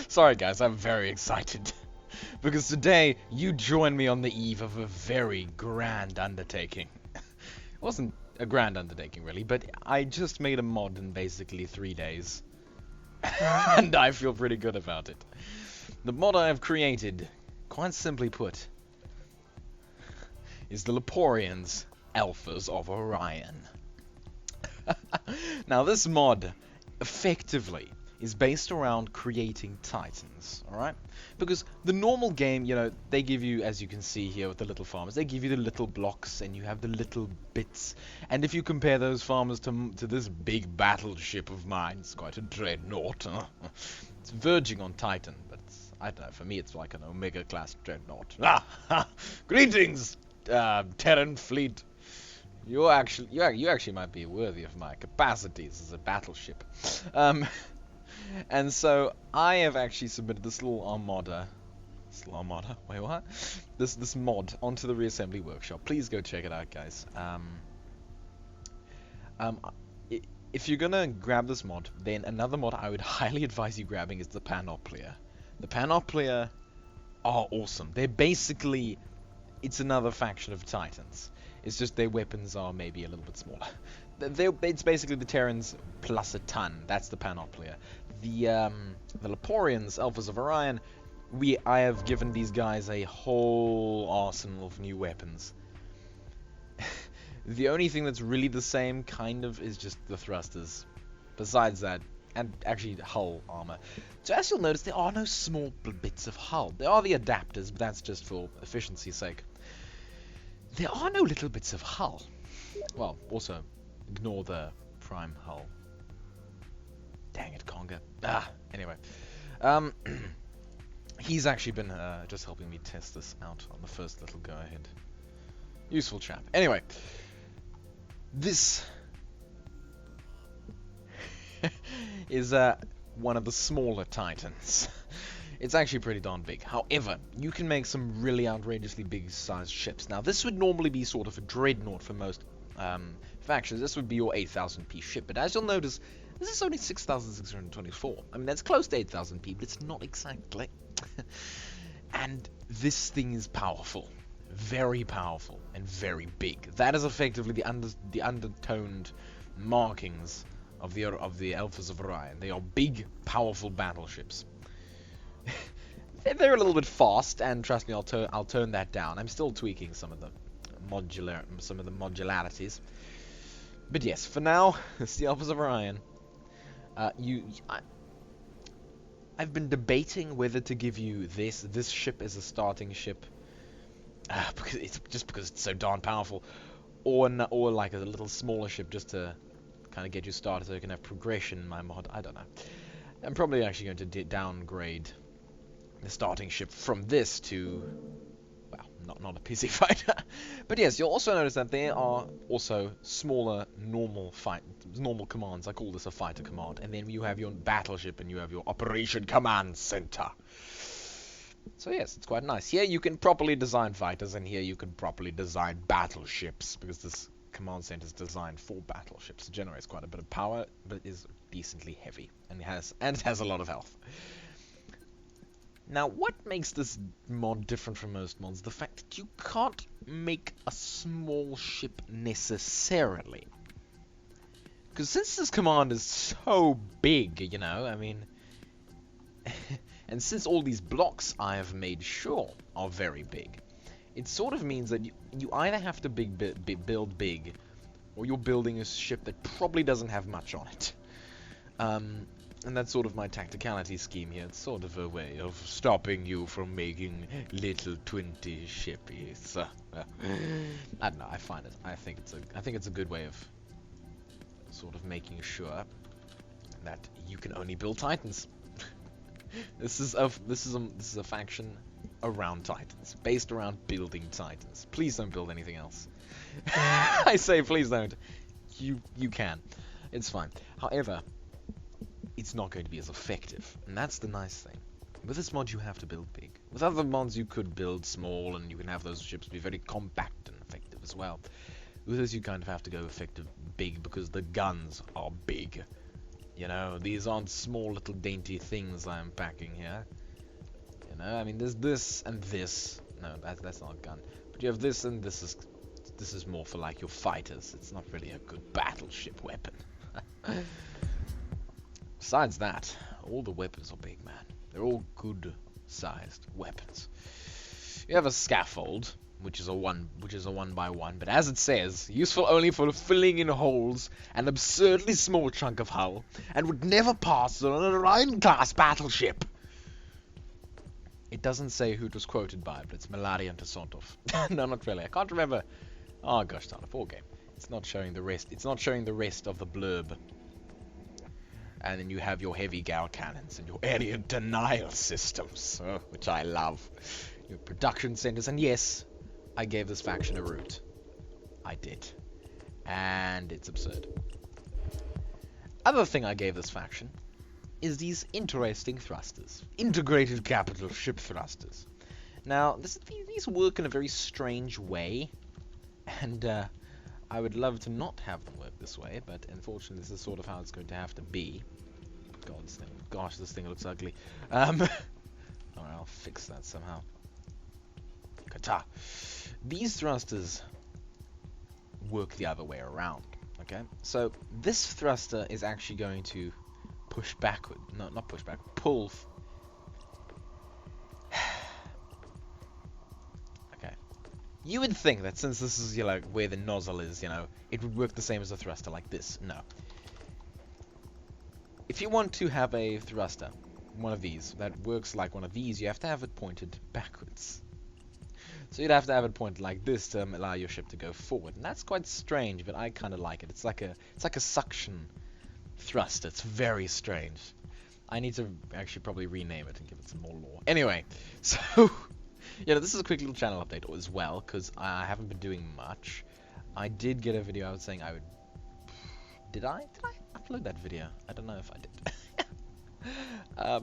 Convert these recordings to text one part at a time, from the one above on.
Sorry guys, I'm very excited. Because today, you join me on the eve of a very grand undertaking. It wasn't a grand undertaking really, but I just made a mod in basically 3 days. And I feel pretty good about it. The mod I have created, quite simply put, is the Laporiens, Alphas of Orion. Now this mod, effectively, is based around creating titans, alright? Because the normal game, you know, they give you, as you can see here with the little farmers, they give you the little blocks and you have the little bits. And if you compare those farmers to this big battleship of mine, it's quite a dreadnought. It's verging on titan, but I don't know, for me it's like an Omega class dreadnought. Greetings, Terran fleet. You actually might be worthy of my capacities as a battleship. And so I have actually submitted this little armada. Wait, what? This mod onto the reassembly workshop. Please go check it out, guys. If you're gonna grab this mod, then another mod I would highly advise you grabbing is the Panoplia. The Panoplia are awesome. They're basically, it's another faction of Titans. It's just their weapons are maybe a little bit smaller. It's basically the Terrans plus a ton. That's the Panoplia. The Laporiens, Alphas of Orion, I have given these guys a whole arsenal of new weapons. The only thing that's really the same, kind of, is just the thrusters. Besides that, and actually hull armor. So as you'll notice, there are no small bits of hull. There are the adapters, but that's just for efficiency's sake. There are no little bits of hull. Well, also, ignore the prime hull. Dang it, Conga. Anyway. He's actually been just helping me test this out on the first little go-ahead. Useful chap. Anyway. This is one of the smaller Titans. It's actually pretty darn big. However, you can make some really outrageously big-sized ships. Now, this would normally be sort of a dreadnought for most factions. This would be your 8,000 piece ship. But as you'll notice, this is only 6,624. I mean, that's close to 8,000 p, but it's not exactly. And this thing is powerful. Very powerful and very big. That is effectively the undertoned markings of the Alphas of Orion. They are big, powerful battleships. They're a little bit fast, and trust me, I'll tone that down. I'm still tweaking some of the modularities. But yes, for now, it's the Alphas of Orion. I've been debating whether to give you this ship as a starting ship. Because it's so darn powerful, or like a little smaller ship just to kind of get you started so you can have progression in my mod. I don't know. I'm probably actually going to downgrade the starting ship from this to, well, not a PC fighter. But yes, you'll also notice that there are also smaller normal commands. I call this a fighter command, and then you have your battleship and you have your operation command center. So yes, it's quite nice. Here you can properly design fighters, and here you can properly design battleships, because this command center is designed for battleships. It generates quite a bit of power, but it is decently heavy, and it has a lot of health. Now, what makes this mod different from most mods? The fact that you can't make a small ship necessarily. Because since this command is so big, you know, I mean... And since all these blocks I have made sure are very big, it sort of means that you either have to build big, or you're building a ship that probably doesn't have much on it. And that's sort of my tacticality scheme here. It's sort of a way of stopping you from making little 20 shippies. I don't know. I think it's a good way of sort of making sure that you can only build Titans. This is a faction around Titans, based around building Titans. Please don't build anything else. I say please don't. You can. It's fine. However, it's not going to be as effective, and that's the nice thing. With this mod, you have to build big. With other mods, you could build small, and you can have those ships be very compact and effective as well. With this, you kind of have to go effective big, because the guns are big. You know, these aren't small little dainty things I'm packing here. You know, I mean, there's this and this. No, that's not a gun. But you have this, and this is more for like your fighters. It's not really a good battleship weapon. Besides that, all the weapons are big, man. They're all good-sized weapons. You have a scaffold, which is a one by one, but as it says, useful only for filling in holes, an absurdly small chunk of hull, and would never pass on an Orion-class battleship. It doesn't say who it was quoted by, but it's Malarian to Sontov. No, not really. I can't remember. Oh gosh, darn, a poor game. It's not showing the rest. It's not showing the rest of the blurb. And then you have your heavy gal cannons and your area denial systems, which I love. Your production centers, and yes, I gave this faction a route. I did. And it's absurd. Other thing I gave this faction is these interesting thrusters. Integrated capital ship thrusters. Now, these work in a very strange way, and I would love to not have them work this way, but unfortunately this is sort of how it's going to have to be. Gosh, this thing looks ugly. Alright, I'll fix that somehow. Kata. These thrusters work the other way around, okay? So, this thruster is actually going to push backward. No, not push back. Pull. Okay. You would think that since this is, you know, where the nozzle is, you know, it would work the same as a thruster like this. No. If you want to have a thruster, one of these, that works like one of these, you have to have it pointed backwards. So you'd have to have it pointed like this to allow your ship to go forward. And that's quite strange, but I kind of like it. It's like a suction thruster. It's very strange. I need to actually probably rename it and give it some more lore. Anyway, so you know, this is a quick little channel update as well, because I haven't been doing much. I did get a video out saying I would. Did I upload that video? I don't know if I did.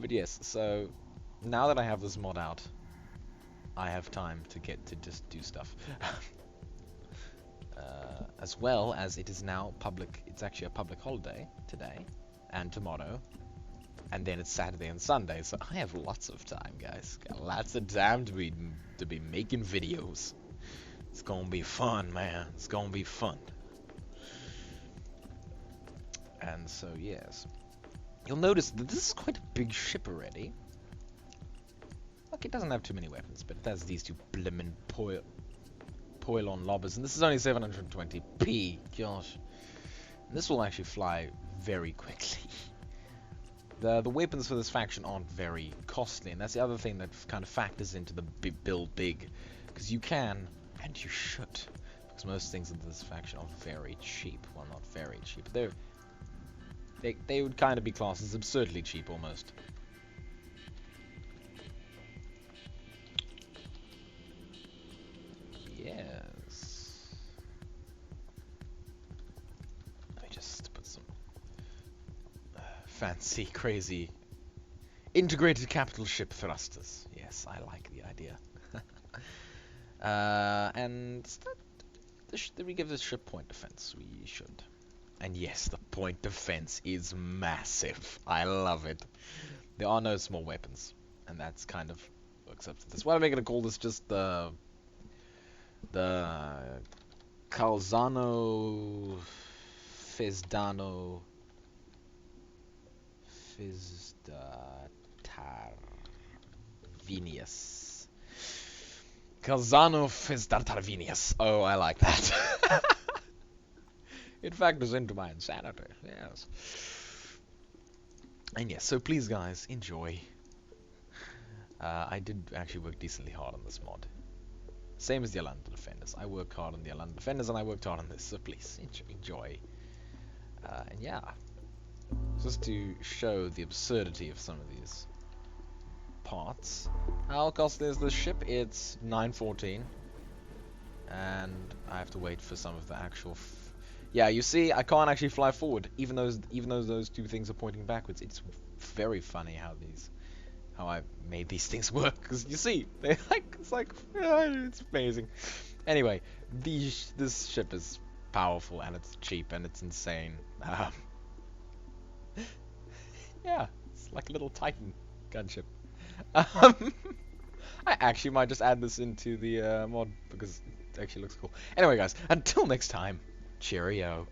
But yes, so now that I have this mod out, I have time to get to just do stuff. As well as it is now public. It's actually a public holiday today and tomorrow, and then it's Saturday and Sunday, so I have lots of time, guys. Got lots of time to be making videos. It's gonna be fun, man. It's gonna be fun. And so yes, you'll notice that this is quite a big ship already. Look, it doesn't have too many weapons, but it has these two blimmin' Poilon lobbers, and this is only 720p. Gosh, and this will actually fly very quickly. The weapons for this faction aren't very costly, and that's the other thing that kind of factors into the build big, because you can and you should, because most things in this faction are very cheap. Well, not very cheap, but they would kind of be classed as absurdly cheap almost. Yes. Let me just put some fancy, crazy integrated capital ship thrusters. Yes, I like the idea. And we give this ship point defense. We should. And yes, the point defense is massive. I love it. There are no small weapons, and that's kind of works up to this. What am I going to call this? Just the Calzano Fizdano Fizdartarvinius. Calzano Fizdartarvinius. Oh, I like that. It factors into my insanity, yes. And yes, so please guys, enjoy. I did actually work decently hard on this mod. Same as the Alanda Defenders. I worked hard on the Alanda Defenders and I worked hard on this, so please enjoy. And yeah, just to show the absurdity of some of these parts. How costly is this ship? It's 914. And I have to wait for some of the actual... Yeah, you see, I can't actually fly forward, even though those two things are pointing backwards. It's very funny how I made these things work. Because you see, it's amazing. Anyway, this ship is powerful and it's cheap and it's insane. Yeah, it's like a little Titan gunship. Um, I actually might just add this into the mod because it actually looks cool. Anyway, guys, until next time, cheerio.